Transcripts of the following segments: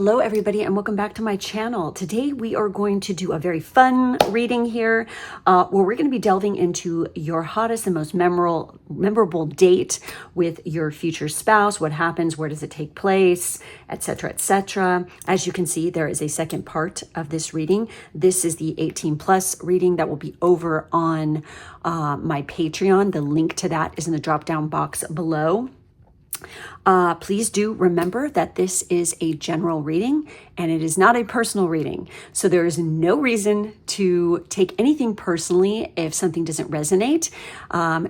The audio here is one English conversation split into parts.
Hello everybody and welcome back to my channel. Today we are going to do a very fun reading here where we're going to be delving into your hottest and most memorable date with your future spouse. What happens, where does it take place, etc., etc. As you can see, there is a second part of this reading. This is the 18 plus reading that will be over on my Patreon. The link to that is in the drop down box below. Please do remember that this is a general reading and it is not a personal reading. So there is no reason to take anything personally if something doesn't resonate.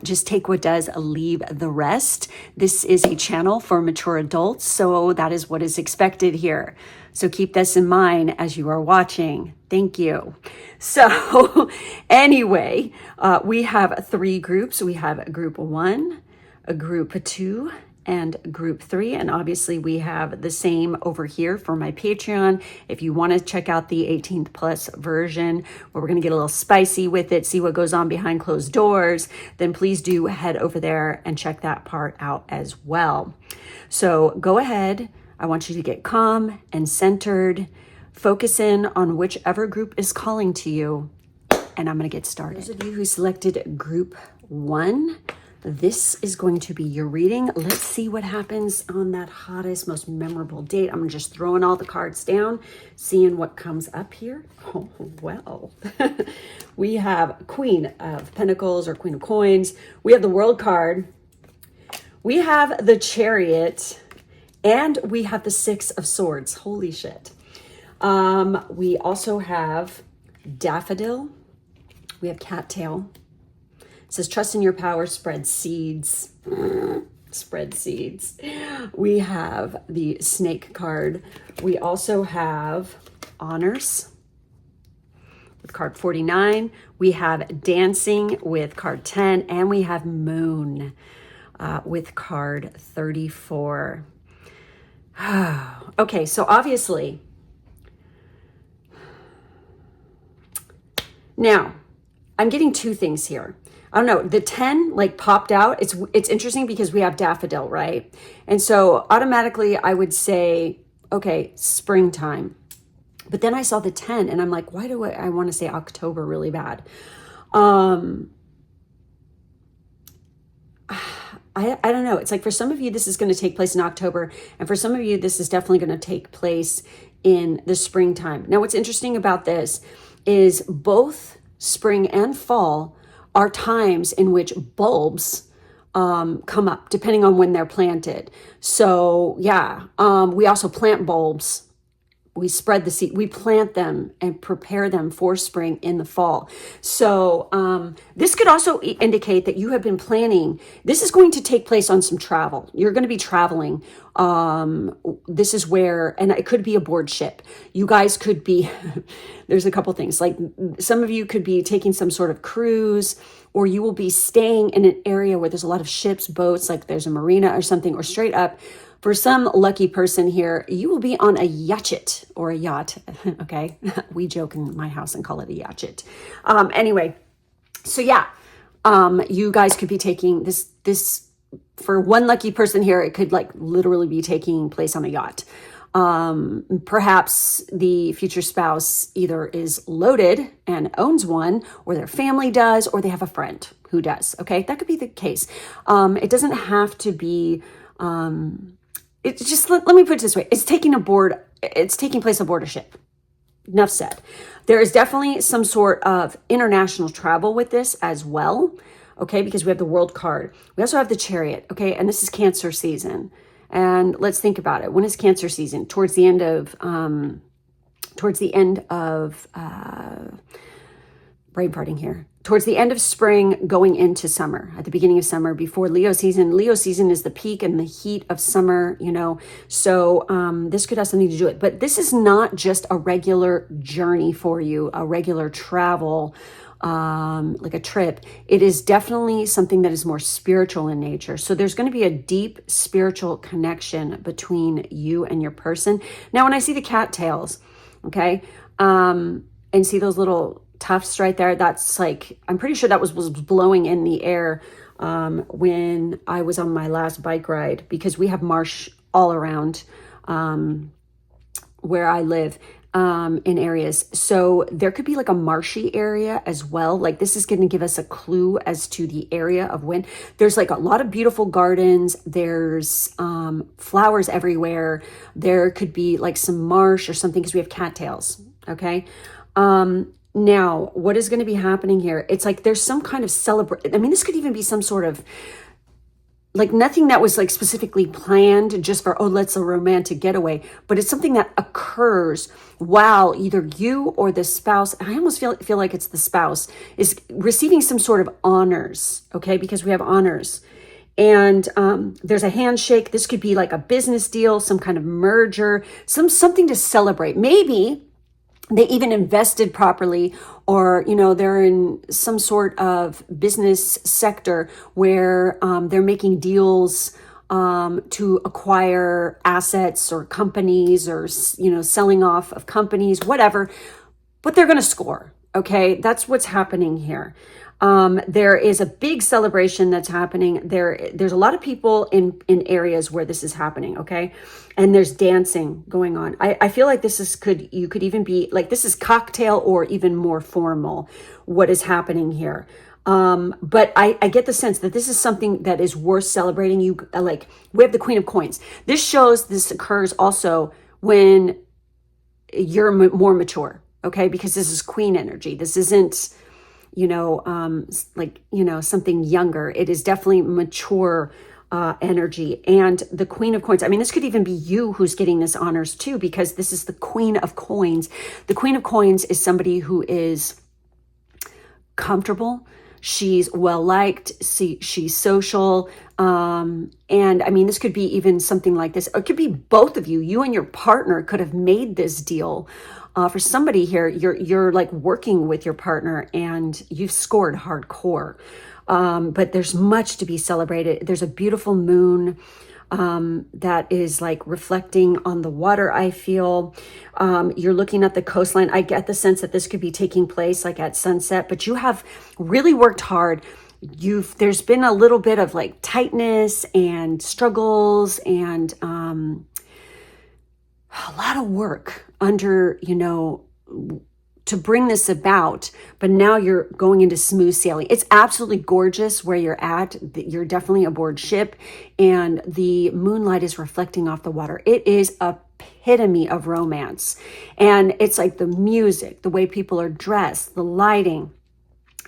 Just take what does, leave the rest. This is a channel for mature adults, so that is what is expected here. So keep this in mind as you are watching. Thank you. So anyway, we have three groups. We have group 1, a group 2, and group 3, and obviously we have the same over here for my Patreon. If you want to check out the 18th plus version where we're going to get a little spicy with it, see what goes on behind closed doors, then please do head over there and check that part out as well. So go ahead. I want you to get calm and centered. Focus in on whichever group is calling to you, and I'm going to get started. Those of you who selected group 1, this is going to be your reading. Let's see what happens on that hottest, most memorable date. I'm just throwing all the cards down, seeing what comes up here. Oh, well. We have Queen of Pentacles or Queen of Coins. We have the World card. We have the Chariot. And we have the 6 of Swords. Holy shit. We also have Daffodil. We have Cattail. It says, trust in your power, spread seeds. Spread seeds. We have the Snake card. We also have Honors with card 49. We have Dancing with card 10. And we have Moon with card 34. Okay, so obviously, now I'm getting two things here. I don't know, the 10 like popped out. It's interesting because we have Daffodil, right? And so automatically I would say, okay, springtime. But then I saw the 10 and I'm like, why do I want to say October really bad? I don't know. It's like for some of you, this is going to take place in October. And for some of you, this is definitely going to take place in the springtime. Now, what's interesting about this is both spring and fall are times in which bulbs come up, depending on when they're planted. So yeah, we also plant bulbs. We spread the seed, we plant them and prepare them for spring in the fall. So this could also indicate that you have been planning. This is going to take place on some travel. You're going to be traveling. This is where, and it could be aboard ship. You guys could be, there's a couple things. Like some of you could be taking some sort of cruise, or you will be staying in an area where there's a lot of ships, boats, like there's a marina or something, or straight up. For some lucky person here, you will be on a yacht or a yacht. Okay. We joke in my house and call it a yacht. Anyway, so yeah, you guys could be taking this for one lucky person here. It could like literally be taking place on a yacht. Perhaps the future spouse either is loaded and owns one, or their family does, or they have a friend who does. Okay. That could be the case. It doesn't have to be, it's just, let me put it this way. It's taking place aboard a ship. Enough said. There is definitely some sort of international travel with this as well. Okay. Because we have the World card. We also have the Chariot. Okay. And this is Cancer season. And let's think about it. When is Cancer season? Towards the end of brain farting here. Towards the end of spring, going into summer, at the beginning of summer, before Leo season. Leo season is the peak and the heat of summer, you know. So this could have something to do with it. But this is not just a regular journey for you, a regular travel, like a trip. It is definitely something that is more spiritual in nature. So there's going to be a deep spiritual connection between you and your person. Now, when I see the cattails, okay, and see those little tufts right there, that's like, I'm pretty sure that was blowing in the air when I was on my last bike ride, because we have marsh all around where I live in areas. So there could be like a marshy area as well. Like this is going to give us a clue as to the area of when. There's like a lot of beautiful gardens. There's flowers everywhere. There could be like some marsh or something because we have cattails. Okay. Now, what is going to be happening here? It's like there's some kind of celebration. I mean, this could even be some sort of like nothing that was like specifically planned just for, oh, let's a romantic getaway, but it's something that occurs while either you or the spouse, I almost feel like it's the spouse, is receiving some sort of honors, okay? Because we have honors. And there's a handshake. This could be like a business deal, some kind of merger, something to celebrate. Maybe they even invested properly, or, you know, they're in some sort of business sector where they're making deals to acquire assets or companies, or, you know, selling off of companies, whatever, but they're going to score. Okay. That's what's happening here. There is a big celebration that's happening. There's a lot of people in areas where this is happening. Okay. And there's dancing going on. I feel like you could even be like, this is cocktail or even more formal, what is happening here. But I get the sense that this is something that is worth celebrating. You like, we have the Queen of Coins. This occurs also when you're more mature. Okay. Because this is queen energy. This isn't, you know, like, you know, something younger. It is definitely mature energy. And the Queen of Coins, I mean, this could even be you who's getting this honors too, because this is the Queen of Coins. The Queen of Coins is somebody who is comfortable. She's well-liked. She's social. And I mean, this could be even something like this. It could be both of you. You and your partner could have made this deal. For somebody here, you're like working with your partner and you've scored hardcore. But there's much to be celebrated. There's a beautiful moon that is like reflecting on the water, I feel. You're looking at the coastline. I get the sense that this could be taking place like at sunset, but you have really worked hard. There's been a little bit of like tightness and struggles and a lot of work under, you know, to bring this about, but now you're going into smooth sailing. It's absolutely gorgeous where you're at. You're definitely aboard ship and the moonlight is reflecting off the water. It is a epitome of romance. And it's like the music, the way people are dressed, the lighting.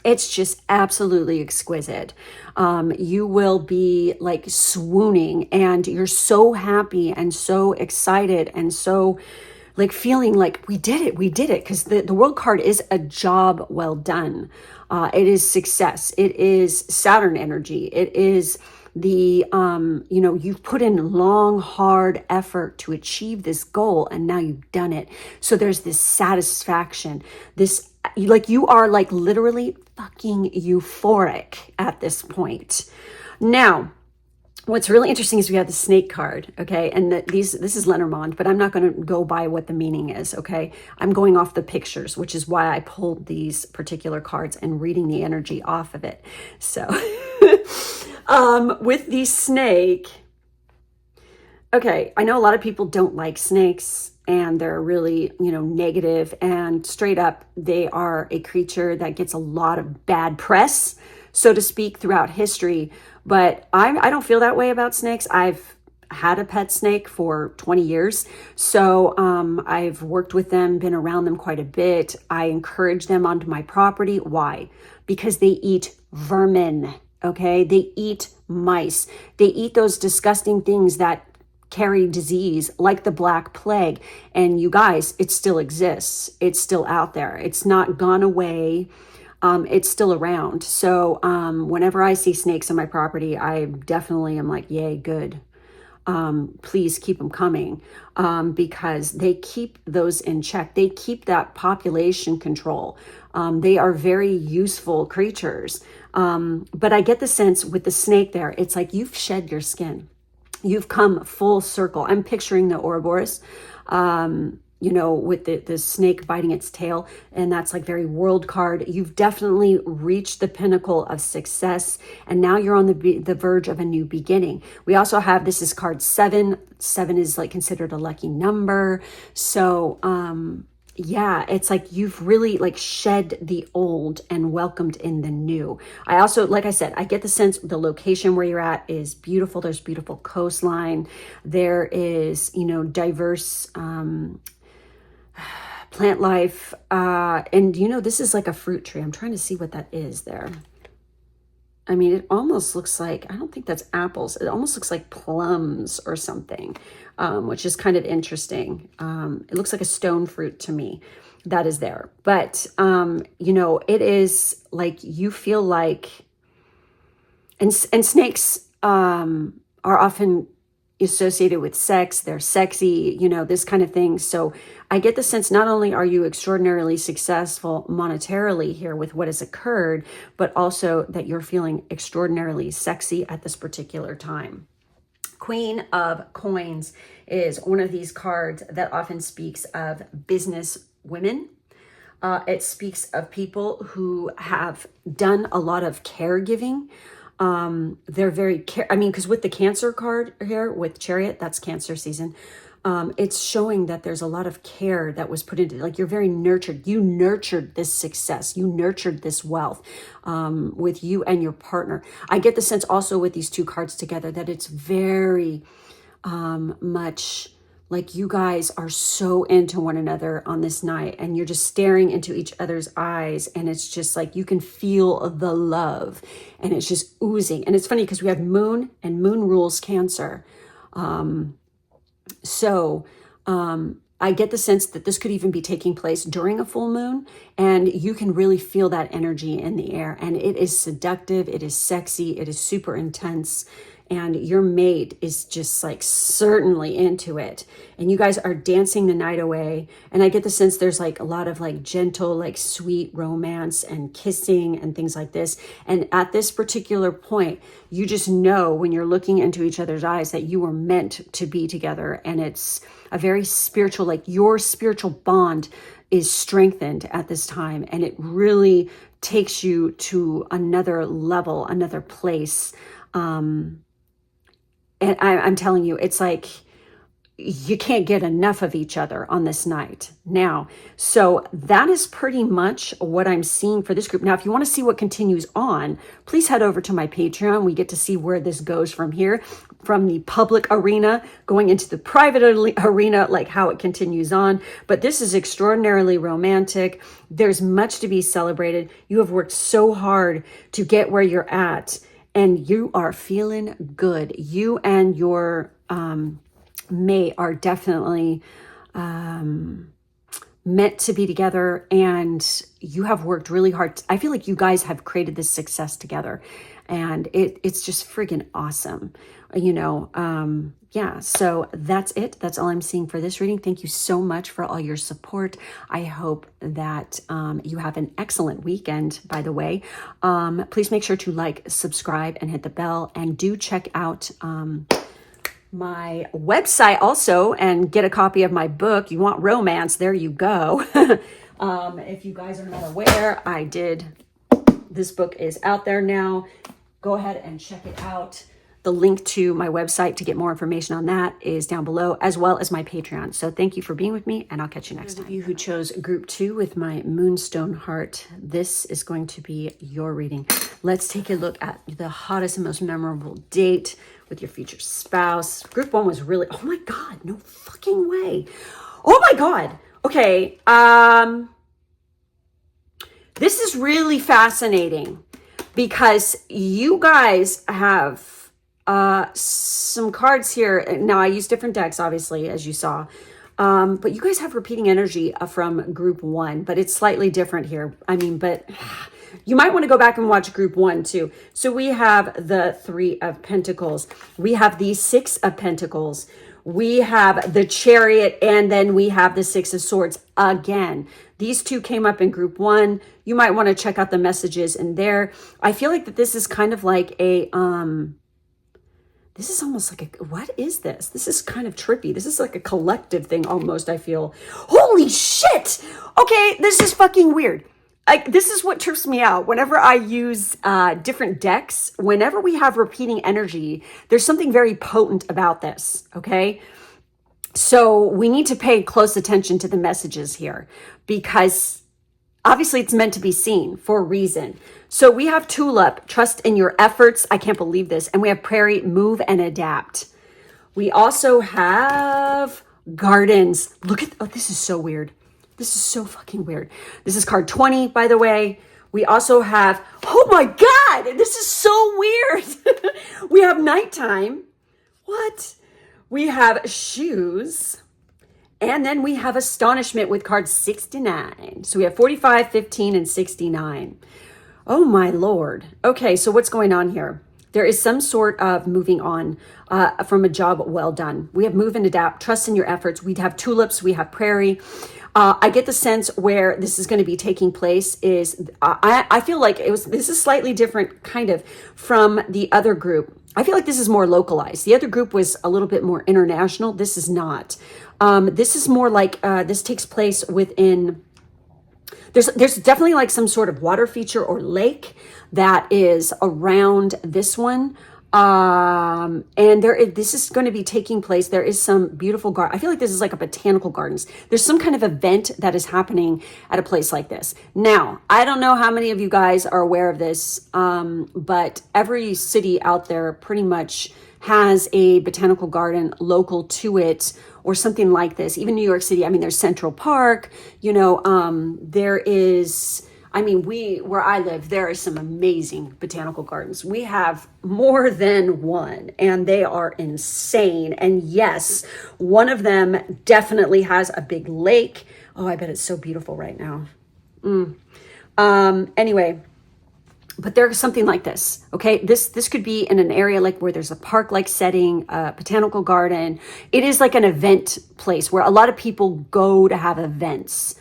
It's just absolutely exquisite. You will be like swooning and you're so happy and so excited and so like feeling like we did it. Because the world card is a job well done. It is success. It is Saturn energy. It is the, you know, you've put in long, hard effort to achieve this goal and now you've done it. So there's this satisfaction, this, like you are like literally fucking euphoric at this point. Now, what's really interesting is we have the snake card, okay? And this is Lenormand, but I'm not going to go by what the meaning is, okay? I'm going off the pictures, which is why I pulled these particular cards and reading the energy off of it. So with the snake, okay, I know a lot of people don't like snakes and they're really, you know, negative, and straight up, they are a creature that gets a lot of bad press, so to speak, throughout history. But I don't feel that way about snakes. I've had a pet snake for 20 years. So I've worked with them, been around them quite a bit. I encourage them onto my property. Why? Because they eat vermin, okay? They eat mice. They eat those disgusting things that carry disease like the Black Plague. And you guys, it still exists. It's still out there. It's not gone away. It's still around. So whenever I see snakes on my property, I definitely am like, yay, good. Please keep them coming because they keep those in check. They keep that population control. They are very useful creatures. But I get the sense with the snake there, it's like you've shed your skin. You've come full circle. I'm picturing the Ouroboros. you know, with the snake biting its tail, and that's like very world card. You've definitely reached the pinnacle of success, and now you're on the verge of a new beginning. We also have, this is card 7. 7 is like considered a lucky number. So, yeah, it's like you've really like shed the old and welcomed in the new. I also, like I said, I get the sense the location where you're at is beautiful. There's beautiful coastline. There is, you know, diverse plant life. And, you know, this is like a fruit tree. I'm trying to see what that is there. I mean, it almost looks like, I don't think that's apples. It almost looks like plums or something, which is kind of interesting. It looks like a stone fruit to me that is there. But, you know, it is like you feel like, and snakes are often associated with sex. They're sexy, you know, this kind of thing. So I get the sense not only are you extraordinarily successful monetarily here with what has occurred, but also that you're feeling extraordinarily sexy at this particular time. Queen of Coins is one of these cards that often speaks of business women. It speaks of people who have done a lot of caregiving. They're very, I mean, because with the Cancer card here, with Chariot, that's Cancer season. It's showing that there's a lot of care that was put into, like, you're very nurtured. You nurtured this success. You nurtured this wealth, with you and your partner. I get the sense also with these two cards together that it's very, much like you guys are so into one another on this night, and you're just staring into each other's eyes, and it's just like you can feel the love, and it's just oozing. And it's funny because we have Moon, and Moon rules Cancer. I get the sense that this could even be taking place during a full moon, and you can really feel that energy in the air, and it is seductive, it is sexy, it is super intense. And your mate is just like certainly into it. And you guys are dancing the night away. And I get the sense there's like a lot of like gentle, like sweet romance and kissing and things like this. And at this particular point, you just know when you're looking into each other's eyes that you were meant to be together. And it's a very spiritual, like your spiritual bond is strengthened at this time. And it really takes you to another level, another place. And I'm telling you, it's like you can't get enough of each other on this night now. So that is pretty much what I'm seeing for this group. Now, if you want to see what continues on, please head over to my Patreon. We get to see where this goes from here, from the public arena going into the private arena, like how it continues on. But this is extraordinarily romantic. There's much to be celebrated. You have worked so hard to get where you're at, and you are feeling good. You and your mate are definitely meant to be together, and you have worked really hard. I feel like you guys have created this success together, and it's just friggin' awesome. You know, yeah, so that's it. That's all I'm seeing for this reading. Thank you so much for all your support. I hope that you have an excellent weekend, by the way. Please make sure to like, subscribe, and hit the bell. And do check out my website also and get a copy of my book. You want romance? There you go. If you guys are not aware, this book is out there now. Go ahead and check it out. The link to my website to get more information on that is down below, as well as my Patreon. So thank you for being with me, and I'll catch you next time. Those of you who chose group 2 with my Moonstone heart, this is going to be your reading. Let's take a look at the hottest and most memorable date with your future spouse. Group 1 was really, oh my God, no fucking way. Oh my God. Okay. This is really fascinating because you guys have some cards here. Now, I use different decks, obviously, as you saw. But you guys have repeating energy from group 1, but it's slightly different here. I mean, but you might want to go back and watch group 1 too. So we have the 3 of Pentacles. We have the 6 of Pentacles. We have the Chariot, and then we have the 6 of Swords again. These two came up in group 1. You might want to check out the messages in there. I feel like that this is kind of like a, This is almost like what is this? This is kind of trippy. This is like a collective thing almost, I feel. Holy shit! Okay, this is fucking weird. This is what trips me out. Whenever I use different decks, whenever we have repeating energy, there's something very potent about this, okay? So we need to pay close attention to the messages here because obviously it's meant to be seen for a reason. So we have Tulip, trust in your efforts. I can't believe this. And we have Prairie, move and adapt. We also have Gardens. Look at, oh, this is so weird. This is so fucking weird. This is card 20, by the way. We also have, oh my God, this is so weird. We have Nighttime. What? We have Shoes. And then we have Astonishment with card 69. So we have 45, 15, and 69. Oh my Lord. Okay, so what's going on here? There is some sort of moving on from a job well done. We have move and adapt, trust in your efforts. We have Tulips, we have Prairie. I get the sense where this is going to be taking place is, I feel like this is slightly different kind of from the other group. I feel like this is more localized. The other group was a little bit more international. This is not. This is more like this takes place within, there's definitely like some sort of water feature or lake that is around this one. And this is going to be taking place. There is some beautiful garden. I feel like this is like a botanical gardens. There's some kind of event that is happening at a place like this. Now, I don't know how many of you guys are aware of this, but every city out there pretty much has a botanical garden local to it or something like this. Even New York City, I mean, there's Central Park, you know, there is, I mean, where I live, there are some amazing botanical gardens. We have more than one, and they are insane. And yes, one of them definitely has a big lake. Oh, I bet it's so beautiful right now. Anyway, but there's something like this, okay? This could be in an area like where there's a park-like setting, a botanical garden. It is like an event place where a lot of people go to have events.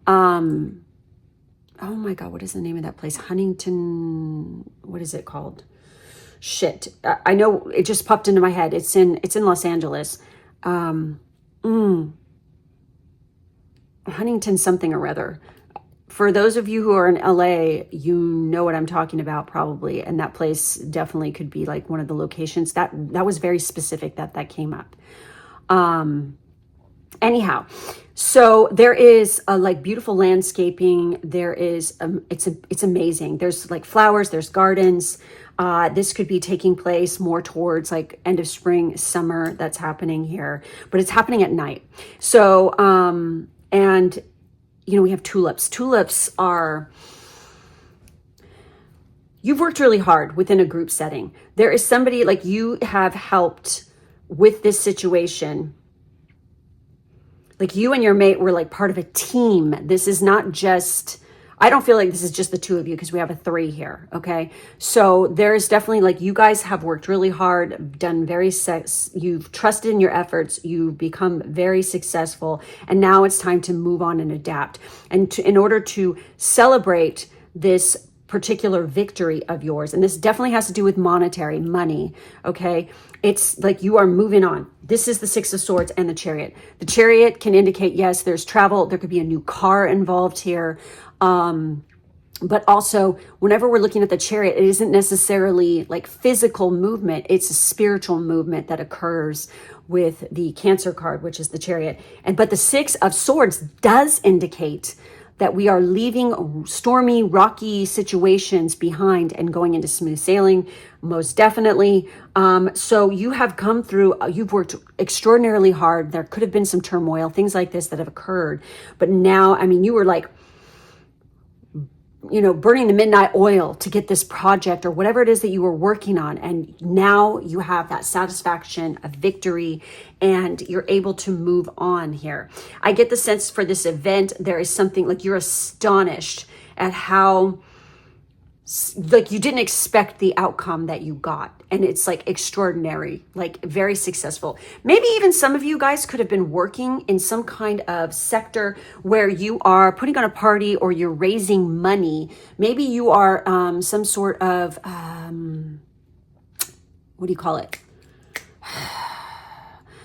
Oh my God, what is the name of that place? Huntington, what is it called? Shit. I know it just popped into my head. It's in Los Angeles. Huntington something or other. For those of you who are in LA, you know what I'm talking about probably. And that place definitely could be like one of the locations that was very specific that came up. Anyhow, so there is a like beautiful landscaping. There is, it's amazing. There's like flowers, there's gardens. This could be taking place more towards like end of spring, summer that's happening here, but it's happening at night. So, and you know, we have tulips. Tulips are, you've worked really hard within a group setting. There is somebody like you have helped with this situation. Like you and your mate were like part of a team. This is not just, I don't feel like this is just the two of you because we have a 3 here. Okay. So there's definitely like you guys have worked really hard, done you've trusted in your efforts. You've become very successful. And now it's time to move on and adapt. And in order to celebrate this particular victory of yours, and this definitely has to do with monetary money, okay? It's like you are moving on. This is the 6 of Swords and the Chariot. The Chariot can indicate, yes, there's travel. There could be a new car involved here. But also, whenever we're looking at the Chariot, it isn't necessarily like physical movement. It's a spiritual movement that occurs with the Cancer card, which is the Chariot. But the 6 of Swords does indicate that we are leaving stormy, rocky situations behind and going into smooth sailing, most definitely. So you have come through, you've worked extraordinarily hard. There could have been some turmoil, things like this that have occurred. But now, I mean, you were like, you know, burning the midnight oil to get this project or whatever it is that you were working on. And now you have that satisfaction of victory and you're able to move on here. I get the sense for this event, there is something like you're astonished at how, like you didn't expect the outcome that you got. And it's like extraordinary, like very successful. Maybe even some of you guys could have been working in some kind of sector where you are putting on a party or you're raising money. Maybe you are some sort of, what do you call it?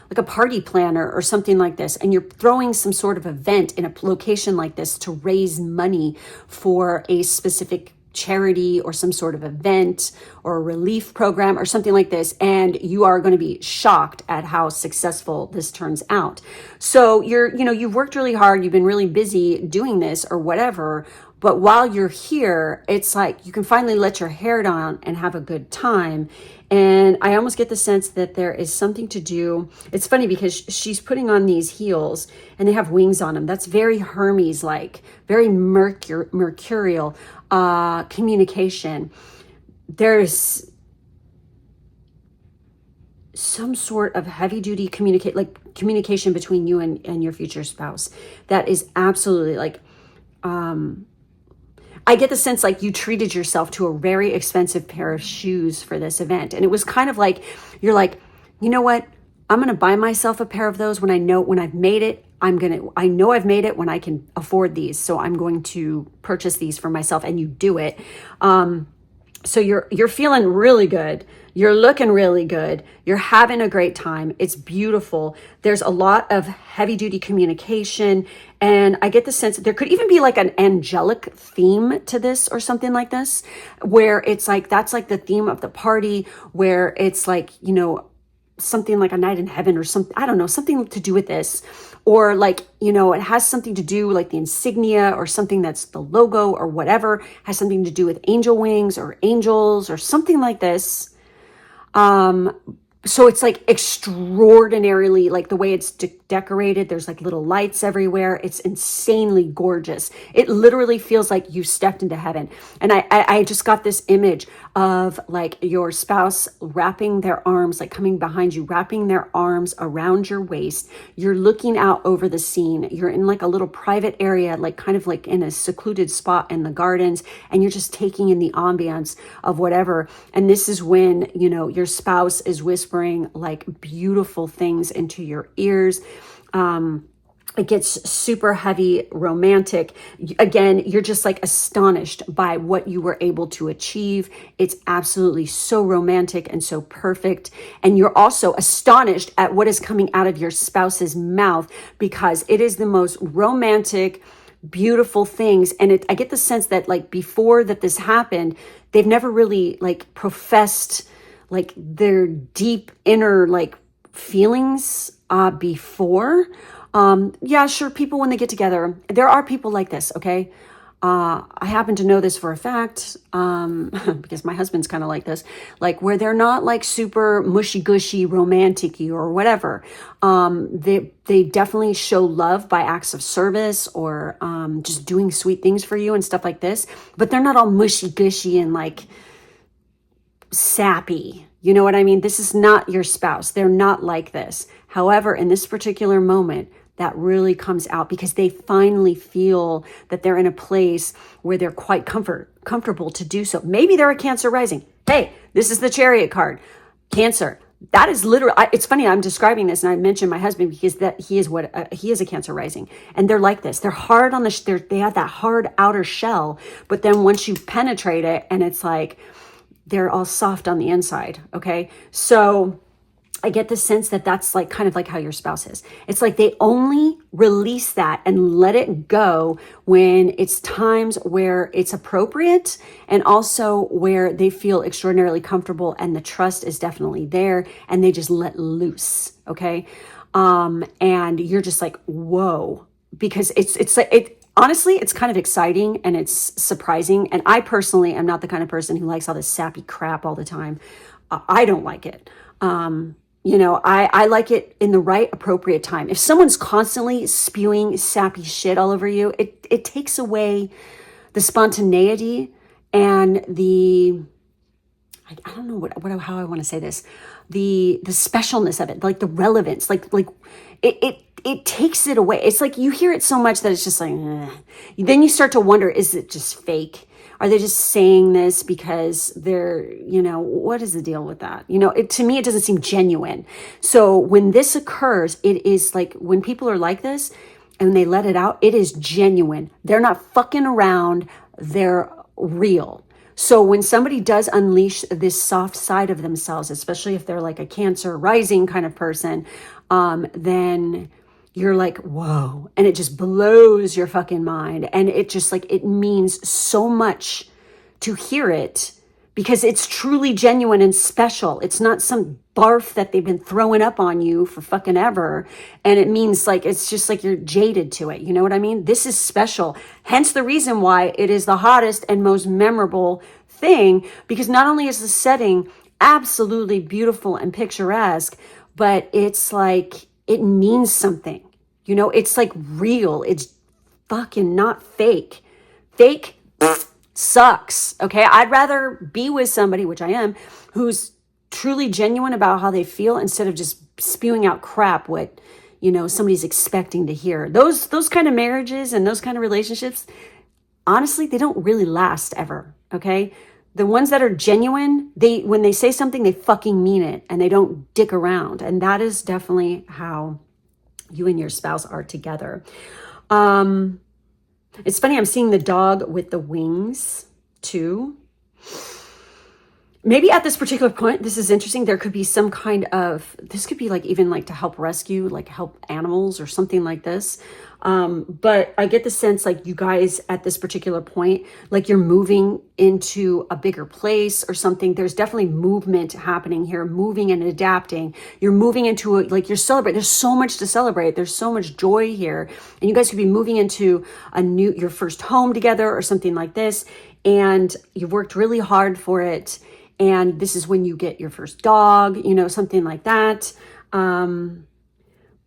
like a party planner or something like this, and you're throwing some sort of event in a location like this to raise money for a specific charity or some sort of event or a relief program or something like this, and you are going to be shocked at how successful this turns out. So you've worked really hard, you've been really busy doing this or whatever, but while you're here, it's like you can finally let your hair down and have a good time. And I almost get the sense that there is something to do. It's funny because she's putting on these heels and they have wings on them. That's very Hermes-like, very mercurial communication. There's some sort of heavy-duty communication between you and your future spouse that is absolutely like, I get the sense like you treated yourself to a very expensive pair of shoes for this event. And it was kind of like, you're like, you know what? I'm going to buy myself a pair of those when I've made it. I know I've made it when I can afford these. So I'm going to purchase these for myself, and you do it. So you're feeling really good. You're looking really good. You're having a great time. It's beautiful. There's a lot of heavy duty communication. And I get the sense that there could even be like an angelic theme to this or something like this, where it's like, that's like the theme of the party, where it's like, something like a night in heaven or something, I don't know, something to do with this. Or like, it has something to do like the insignia or something that's the logo or whatever, has something to do with angel wings or angels or something like this. So it's like extraordinarily, like the way it's decorated, there's like little lights everywhere. It's insanely gorgeous. It literally feels like you stepped into heaven. And I just got this image of like your spouse wrapping their arms, like coming behind you, wrapping their arms around your waist. You're looking out over the scene. You're in like a little private area, like kind of like in a secluded spot in the gardens, and you're just taking in the ambiance of whatever. And this is when, your spouse is whispering like beautiful things into your ears. It gets super heavy, romantic. Again, you're just like astonished by what you were able to achieve. It's absolutely so romantic and so perfect. And you're also astonished at what is coming out of your spouse's mouth, because it is the most romantic, beautiful things. And I get the sense that like before that this happened, they've never really like professed like their deep inner like feelings before. Yeah, sure. People, when they get together, there are people like this. Okay. I happen to know this for a fact, because my husband's kind of like this, like where they're not like super mushy gushy romantic-y or whatever. They definitely show love by acts of service or, just doing sweet things for you and stuff like this, but they're not all mushy gushy and like sappy. You know what I mean? This is not your spouse. They're not like this. However, in this particular moment, that really comes out because they finally feel that they're in a place where they're quite comfortable to do so. Maybe they're a Cancer rising. Hey, this is the Chariot card. Cancer. That is literally, it's funny, I'm describing this and I mentioned my husband because he is a Cancer rising, and they're like this. They're hard on they have that hard outer shell, but then once you penetrate it and it's like, they're all soft on the inside. Okay. So I get the sense that that's like kind of like how your spouse is. It's like they only release that and let it go when it's times where it's appropriate, and also where they feel extraordinarily comfortable and the trust is definitely there and they just let loose. Okay. And you're just like, whoa, because it's like, honestly, it's kind of exciting and it's surprising. And I personally am not the kind of person who likes all this sappy crap all the time. I don't like it. I like it in the right appropriate time. If someone's constantly spewing sappy shit all over you, it takes away the spontaneity and I don't know how I want to say this, the specialness of it, like the relevance, like it takes it away. It's like you hear it so much that it's just like, then you start to wonder, is it just fake? Are they just saying this because they're, what is the deal with that? To me, it doesn't seem genuine. So when this occurs, it is like when people are like this and they let it out, it is genuine. They're not fucking around. They're real. So when somebody does unleash this soft side of themselves, especially if they're like a Cancer rising kind of person, then you're like, whoa, and it just blows your fucking mind. And it just like, it means so much to hear it because it's truly genuine and special. It's not some barf that they've been throwing up on you for fucking ever. And it means like, it's just like you're jaded to it. You know what I mean? This is special. Hence the reason why it is the hottest and most memorable thing, because not only is the setting absolutely beautiful and picturesque, but it's like, it means something. You know, it's like real. It's fucking not fake. Fake sucks. Okay. I'd rather be with somebody, which I am, who's truly genuine about how they feel instead of just spewing out crap what, you know, somebody's expecting to hear. Those kind of marriages and those kind of relationships, honestly, they don't really last ever. Okay. The ones that are genuine, when they say something, they fucking mean it and they don't dick around. And that is definitely how you and your spouse are together. It's funny, I'm seeing the dog with the wings too. Maybe at this particular point, this is interesting. There could be some kind of, this could be like even like to help rescue, like help animals or something like this. But I get the sense like you guys at this particular point, like you're moving into a bigger place or something. There's definitely movement happening here, moving and adapting. You're moving into like you're celebrating. There's so much to celebrate. There's so much joy here. And you guys could be moving into your first home together or something like this. And you've worked really hard for it. And this is when you get your first dog, you know, something like that.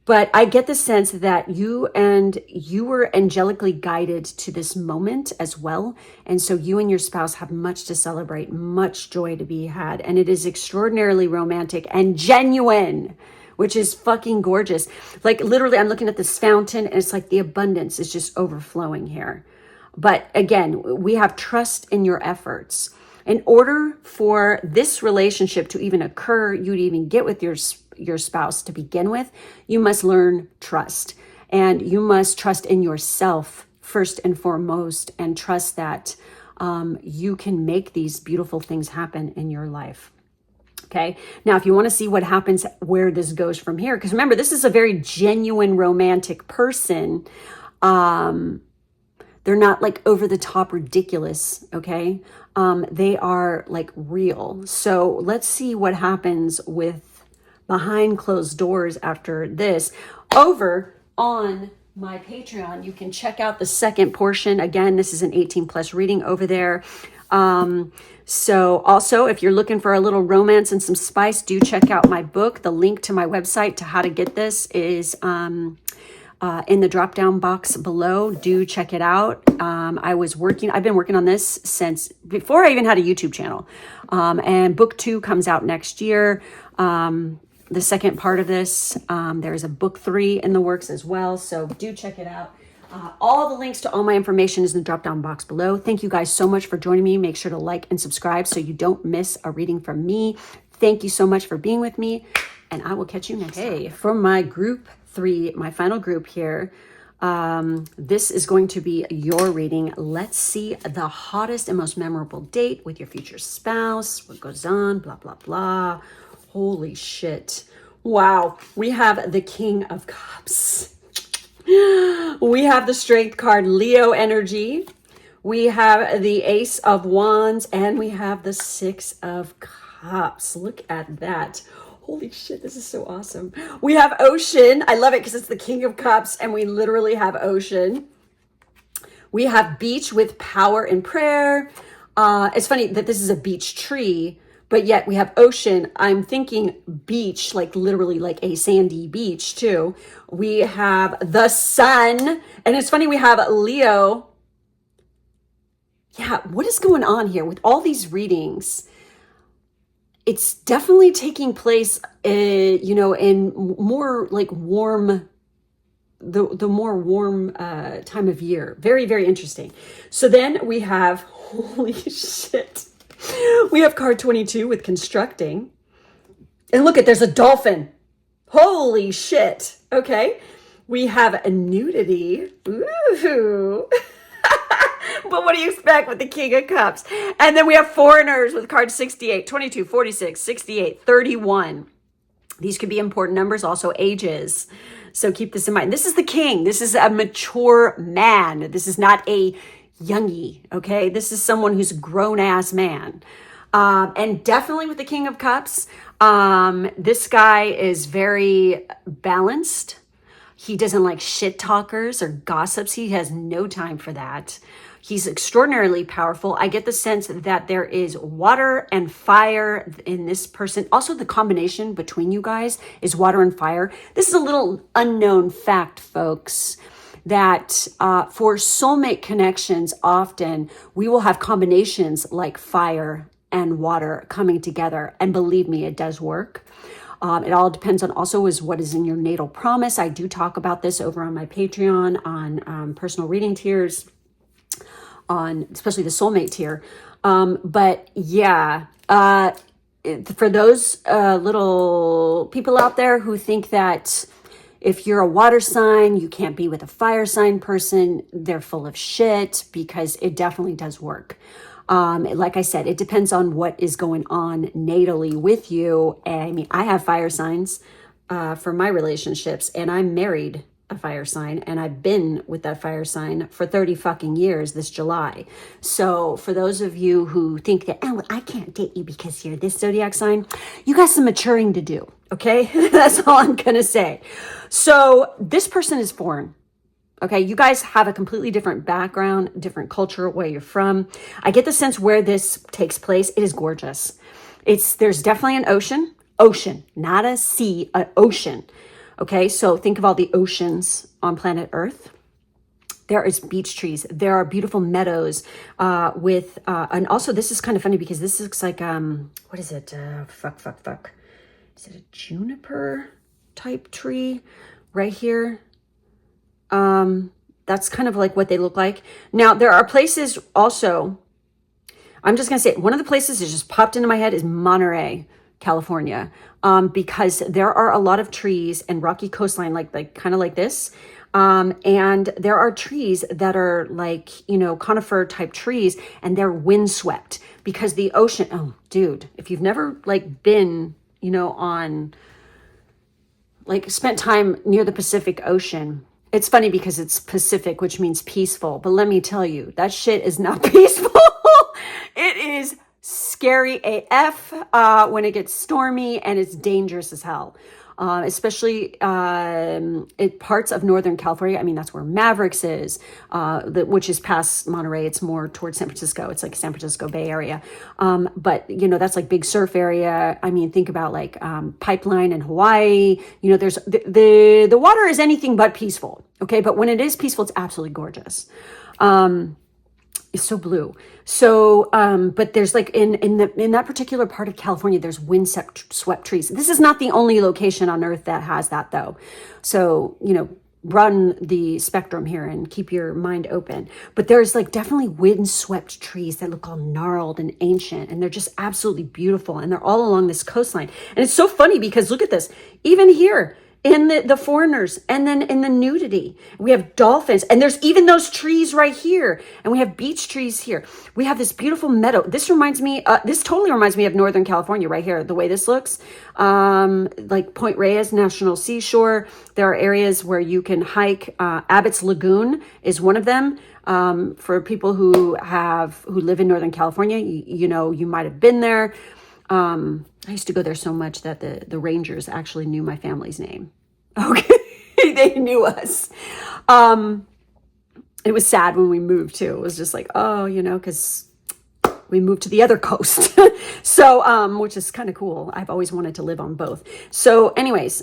But I get the sense that you were angelically guided to this moment as well. And so you and your spouse have much to celebrate, much joy to be had. And it is extraordinarily romantic and genuine, which is fucking gorgeous. Like literally, I'm looking at this fountain and it's like the abundance is just overflowing here. But again, we have trust in your efforts. In order for this relationship to even occur, you to even get with your spouse to begin with, you must learn trust. And you must trust in yourself first and foremost, and trust that you can make these beautiful things happen in your life. Okay. Now, if you want to see what happens, where this goes from here, because remember, this is a very genuine romantic person. They're not like over the top ridiculous. Okay. They are like real. So let's see what happens with behind closed doors after this. Over on my Patreon, you can check out the second portion. Again, this is an 18+ reading over there. So also, if you're looking for a little romance and some spice, do check out my book. The link to my website to how to get this is in the drop down box below. Do check it out. I've been working on this since before I even had a YouTube channel. And book 2 comes out next year. The second part of this, there's a book 3 in the works as well. So do check it out. All the links to all my information is in the drop down box below. Thank you guys so much for joining me. Make sure to like and subscribe so you don't miss a reading from me. Thank you so much for being with me, and I will catch you next time. For my group 3, my final group here, this is going to be your reading. Let's see the hottest and most memorable date with your future spouse. What goes on, blah, blah, blah. Holy shit. Wow. We have the King of Cups. We have the Strength card, Leo energy. We have the Ace of Wands, and we have the 6 of Cups. Look at that. Holy shit, this is so awesome. We have Ocean. I love it because it's the King of Cups, and we literally have Ocean. We have Beach with Power and Prayer. It's funny that this is a beech tree, but yet we have Ocean. I'm thinking beach, like literally like a sandy beach too. We have the Sun, and it's funny we have Leo. Yeah, what is going on here with all these readings? It's definitely taking place, in more like warm, the more warm time of year. Very, very interesting. So then we have, holy shit. We have card 22 with constructing. And look there's a dolphin. Holy shit. Okay. We have a nudity. Ooh. But what do you expect with the King of Cups? And then we have foreigners with card 68, 22, 46, 68, 31. These could be important numbers, also ages. So keep this in mind. This is the king. This is a mature man. This is not a youngie, okay? This is someone who's a grown-ass man. And definitely with the King of Cups, this guy is very balanced. He doesn't like shit talkers or gossips. He has no time for that. He's extraordinarily powerful. I get the sense that there is water and fire in this person. Also, the combination between you guys is water and fire. This is a little unknown fact, folks, that for soulmate connections, often we will have combinations like fire and water coming together. And believe me, it does work. It all depends on also is what is in your natal promise. I do talk about this over on my Patreon on personal reading tiers, on especially the soulmate tier. But yeah, for those little people out there who think that if you're a water sign, you can't be with a fire sign person, they're full of shit, because it definitely does work. Like I said, it depends on what is going on natally with you. I mean, I have fire signs for my relationships, and I'm married a fire sign, and I've been with that fire sign for 30 fucking years this July. So for those of you who think that, oh, I can't date you because you're this zodiac sign, you got some maturing to do, okay? That's all I'm gonna say. So this person is foreign. Okay, you guys have a completely different background, different culture, where you're from. I get the sense where this takes place. It is gorgeous. There's definitely an ocean, not a sea, an ocean. Okay, so think of all the oceans on planet Earth. There is beach trees. There are beautiful meadows and also this is kind of funny because this looks like, what is it? Fuck. Is it a juniper type tree right here? That's kind of like what they look like. Now, there are places also, I'm just going to say, one of the places that just popped into my head is Monterey, California, because there are a lot of trees and rocky coastline, like kind of like this. And there are trees that are like, conifer type trees, and they're windswept because the ocean, oh, dude, if you've never like been, on like spent time near the Pacific Ocean, it's funny because it's Pacific, which means peaceful. But let me tell you, that shit is not peaceful. It is scary AF when it gets stormy, and it's dangerous as hell. Especially in parts of Northern California. I mean, that's where Mavericks is, which is past Monterey. It's more towards San Francisco. It's like San Francisco Bay Area. But, that's like big surf area. I mean, think about like Pipeline in Hawaii. There's the water is anything but peaceful. Okay. But when it is peaceful, it's absolutely gorgeous. It's so blue. So, but there's like in that particular part of California, there's windswept trees. This is not the only location on earth that has that though. So, run the spectrum here and keep your mind open. But there's like definitely windswept trees that look all gnarled and ancient, and they're just absolutely beautiful. And they're all along this coastline. And it's so funny because look at this, even here, in the foreigners, and then in the nudity, we have dolphins, and there's even those trees right here, and we have beach trees here. We have this beautiful meadow. This totally reminds me of Northern California right here, the way this looks, like Point Reyes National Seashore. There are areas where you can hike. Abbott's Lagoon is one of them. For people who live in Northern California, you might have been there. I used to go there so much that the Rangers actually knew my family's name. Okay. They knew us. It was sad when we moved too. It was just like, oh, cause we moved to the other coast. So, which is kind of cool. I've always wanted to live on both. So anyways,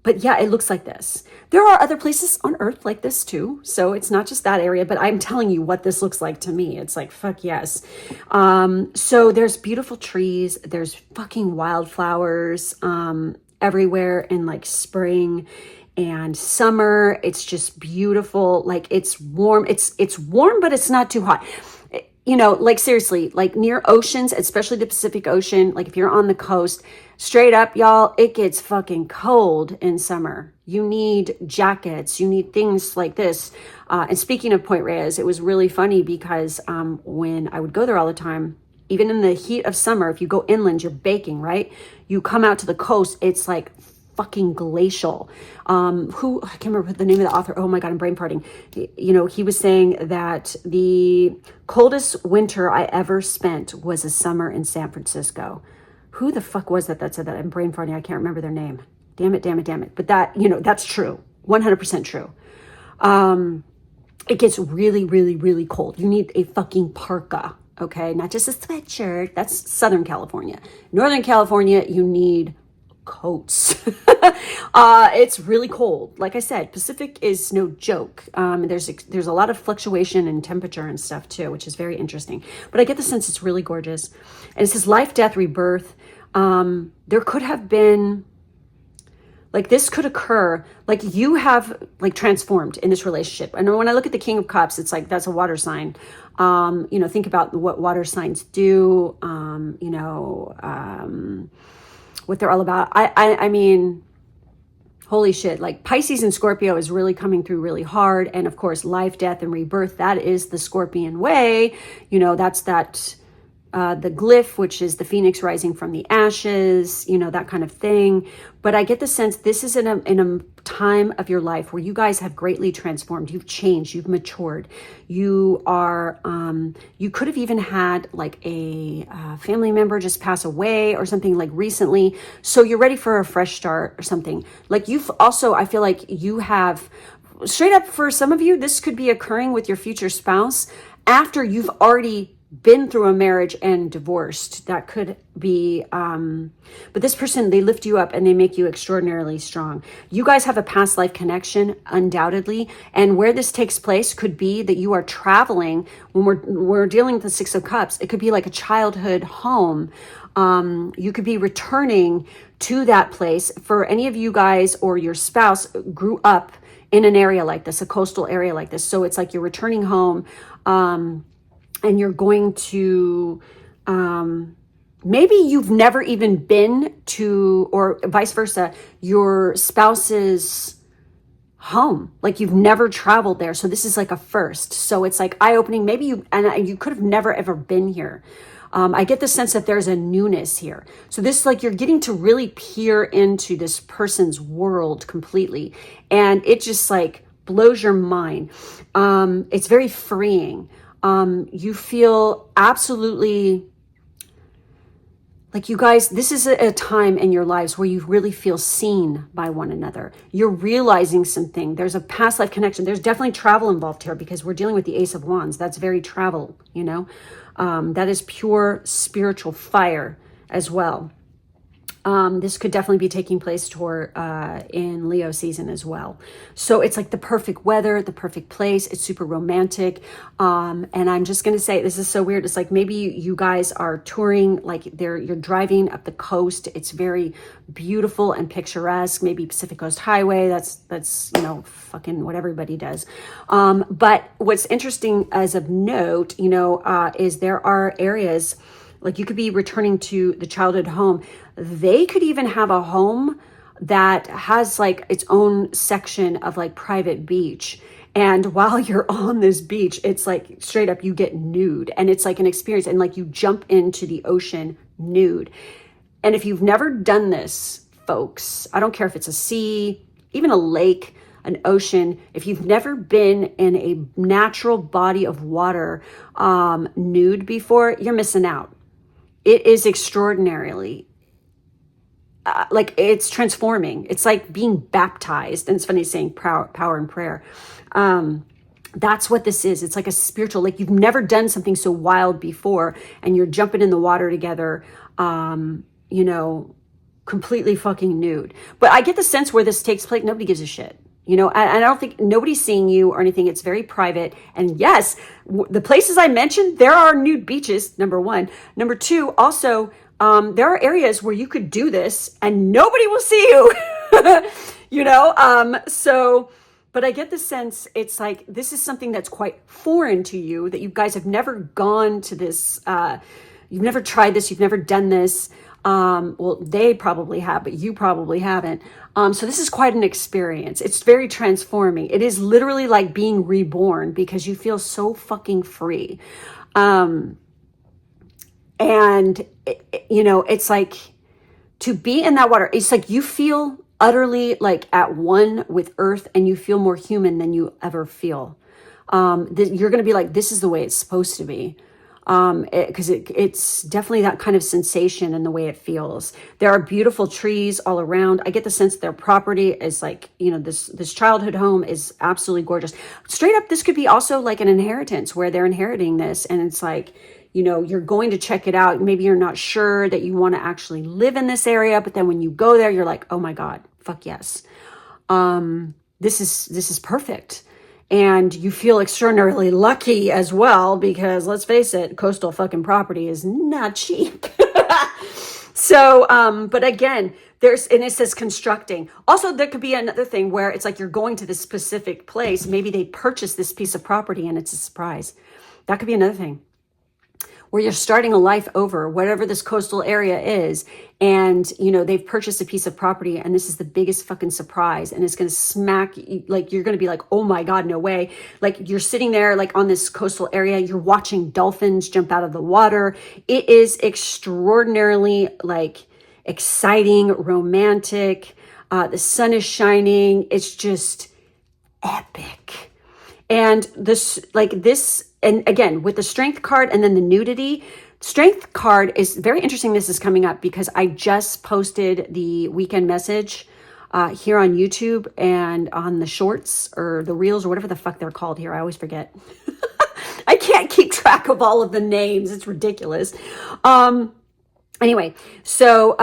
but yeah, it looks like this. There are other places on earth like this too. So it's not just that area, but I'm telling you what this looks like to me. It's like, fuck yes. So there's beautiful trees. There's fucking wildflowers everywhere in like spring and summer. It's just beautiful. Like it's warm. It's warm, but it's not too hot. Like seriously, like near oceans, especially the Pacific Ocean, like if you're on the coast, straight up, y'all, it gets fucking cold in summer. You need jackets, you need things like this. And speaking of Point Reyes, it was really funny because when I would go there all the time, even in the heat of summer, if you go inland, you're baking, right? You come out to the coast, it's like fucking glacial. I can't remember the name of the author. Oh my God, I'm brain farting. You know, he was saying that the coldest winter I ever spent was a summer in San Francisco. Who the fuck was that said that? I'm brain farting. I can't remember their name. Damn it. But that, you know, that's true. 100% true. It gets really, really, really cold. You need a fucking parka, okay? Not just a sweatshirt. That's Southern California. Northern California, you need coats. It's really cold. Like I said, Pacific is no joke. There's a lot of fluctuation in temperature and stuff too, which is very interesting. But I get the sense it's really gorgeous. And it says life, death, rebirth. There could have been, like, this could occur, like you have like transformed in this relationship. And when I look at the King of Cups, it's like, that's a water sign. You know, think about what water signs do, what they're all about. I mean, holy shit, like Pisces and Scorpio is really coming through really hard. And of course, life, death, and rebirth, that is the Scorpion way. You know, that's the glyph, which is the phoenix rising from the ashes, you know, that kind of thing. But I get the sense this is in a time of your life where you guys have greatly transformed. You've changed, you've matured. You are, you could have even had like a family member just pass away or something like recently. So you're ready for a fresh start or something. Like you've also, I feel like you have, straight up for some of you, this could be occurring with your future spouse after you've already been through a marriage and divorced. That could be, but this person, they lift you up and they make you extraordinarily strong. You guys have a past life connection, undoubtedly. And where this takes place could be that you are traveling. When we're dealing with the Six of Cups, it could be like a childhood home. You could be returning to that place. For any of you guys or your spouse grew up in an area like this, a coastal area like this. So it's like you're returning home, and you're going to, maybe you've never even been to, or vice versa, your spouse's home. Like you've never traveled there. So this is like a first. So it's like eye-opening. Maybe you could have never ever been here. I get the sense that there's a newness here. So this, like, you're getting to really peer into this person's world completely. And it just like blows your mind. It's very freeing. You feel absolutely like you guys, this is a time in your lives where you really feel seen by one another. You're realizing something. There's a past life connection. There's definitely travel involved here because we're dealing with the Ace of Wands. That's very travel, you know, that is pure spiritual fire as well. This could definitely be taking place in Leo season as well. So it's like the perfect weather, the perfect place. It's super romantic. And I'm just going to say, this is so weird. It's like maybe you guys are touring, like you're driving up the coast. It's very beautiful and picturesque. Maybe Pacific Coast Highway. That's, you know, fucking what everybody does. But what's interesting as of note, you know, is there are areas like you could be returning to the childhood home. They could even have a home that has like its own section of like private beach. And while you're on this beach, it's like straight up, you get nude and it's like an experience. And like you jump into the ocean nude. And if you've never done this, folks, I don't care if it's a sea, even a lake, an ocean, if you've never been in a natural body of water nude before, you're missing out. It is extraordinarily, like it's transforming. It's like being baptized. And it's funny saying power and prayer. That's what this is. It's like a spiritual, like you've never done something so wild before and you're jumping in the water together, you know, completely fucking nude. But I get the sense where this takes place, nobody gives a shit. You know, and I don't think nobody's seeing you or anything. It's very private. And yes, the places I mentioned, there are nude beaches, number one. Number two, also, there are areas where you could do this and nobody will see you, you know? So, but I get the sense it's like, this is something that's quite foreign to you, that you guys have never gone to this, you've never tried this, you've never done this. Well, they probably have, but you probably haven't. So this is quite an experience. It's very transforming. It is literally like being reborn because you feel so fucking free. And, you know, it's like to be in that water, it's like you feel utterly like at one with earth, and you feel more human than you ever feel. You're going to be like, this is the way it's supposed to be. Because it's definitely that kind of sensation and the way it feels. There are beautiful trees all around. I get the sense their property is like, you know, this childhood home is absolutely gorgeous. Straight up, this could be also like an inheritance where they're inheriting this, and it's like, you know, you're going to check it out. Maybe you're not sure that you want to actually live in this area, but then when you go there, you're like, oh my God, fuck yes. This is perfect. And you feel extraordinarily lucky as well, because let's face it, coastal fucking property is not cheap. So, but again, and it says constructing. Also, there could be another thing where it's like you're going to this specific place. Maybe they purchased this piece of property and it's a surprise. That could be another thing, where you're starting a life over, whatever this coastal area is. And, you know, they've purchased a piece of property and this is the biggest fucking surprise. And it's going to smack you, like, you're going to be like, oh my God, no way. Like, you're sitting there, like, on this coastal area, you're watching dolphins jump out of the water. It is extraordinarily, like, exciting, romantic. The sun is shining. It's just epic. And and again, with the strength card and then the nudity, strength card is very interesting. This is coming up because I just posted the weekend message here on YouTube and on the shorts or the reels or whatever the fuck they're called here. I always forget. I can't keep track of all of the names. It's ridiculous. Anyway, so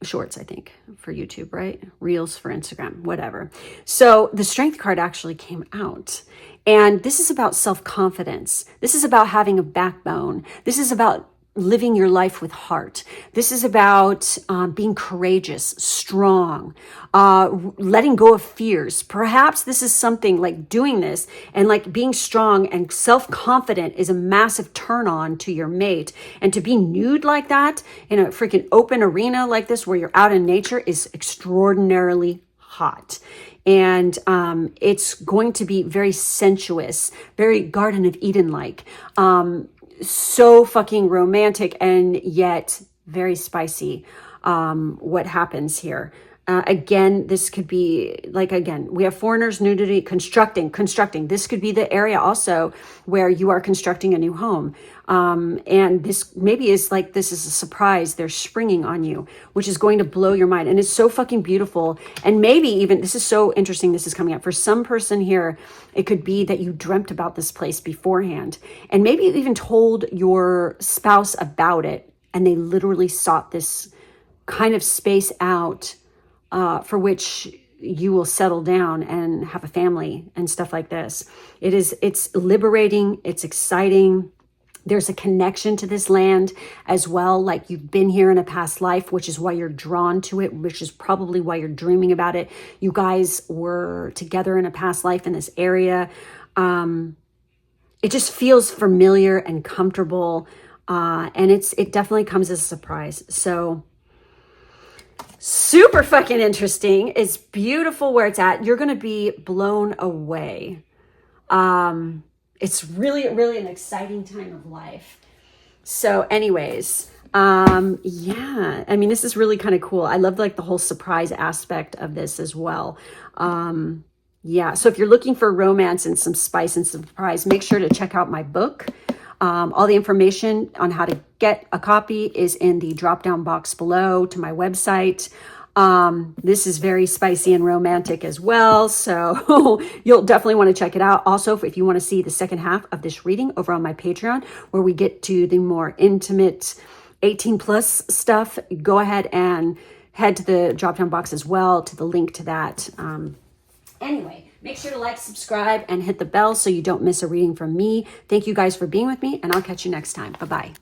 shorts, I think, for YouTube, right? Reels for Instagram, whatever. So the strength card actually came out. And this is about self-confidence. This is about having a backbone. This is about living your life with heart. This is about being courageous, strong, letting go of fears. Perhaps this is something like doing this and like being strong and self-confident is a massive turn on to your mate. And to be nude like that in a freaking open arena like this where you're out in nature is extraordinarily hot. And it's going to be very sensuous, very Garden of Eden-like. So fucking romantic and yet very spicy, what happens here. Again, this could be like, again, we have foreigners, nudity, constructing. This could be the area also where you are constructing a new home. And this maybe is like, this is a surprise. They're springing on you, which is going to blow your mind. And it's so fucking beautiful. And maybe even, this is so interesting. This is coming up for some person here. It could be that you dreamt about this place beforehand. And maybe you even told your spouse about it. And they literally sought this kind of space out for which you will settle down and have a family and stuff like this. It's liberating. It's exciting. There's a connection to this land as well. Like you've been here in a past life, which is why you're drawn to it, which is probably why you're dreaming about it. You guys were together in a past life in this area. It just feels familiar and comfortable. And it definitely comes as a surprise. So super fucking interesting. It's beautiful where it's at. You're going to be blown away. It's really, really an exciting time of life. So anyways, yeah, I mean, this is really kind of cool. I love like the whole surprise aspect of this as well. Yeah. So if you're looking for romance and some spice and some surprise, make sure to check out my book. All the information on how to get a copy is in the drop-down box below to my website. This is very spicy and romantic as well, so you'll definitely want to check it out. Also, if you want to see the second half of this reading over on my Patreon, where we get to the more intimate 18 plus stuff, go ahead and head to the drop-down box as well to the link to that. Anyway, make sure to like, subscribe, and hit the bell so you don't miss a reading from me. Thank you guys for being with me, and I'll catch you next time. Bye-bye.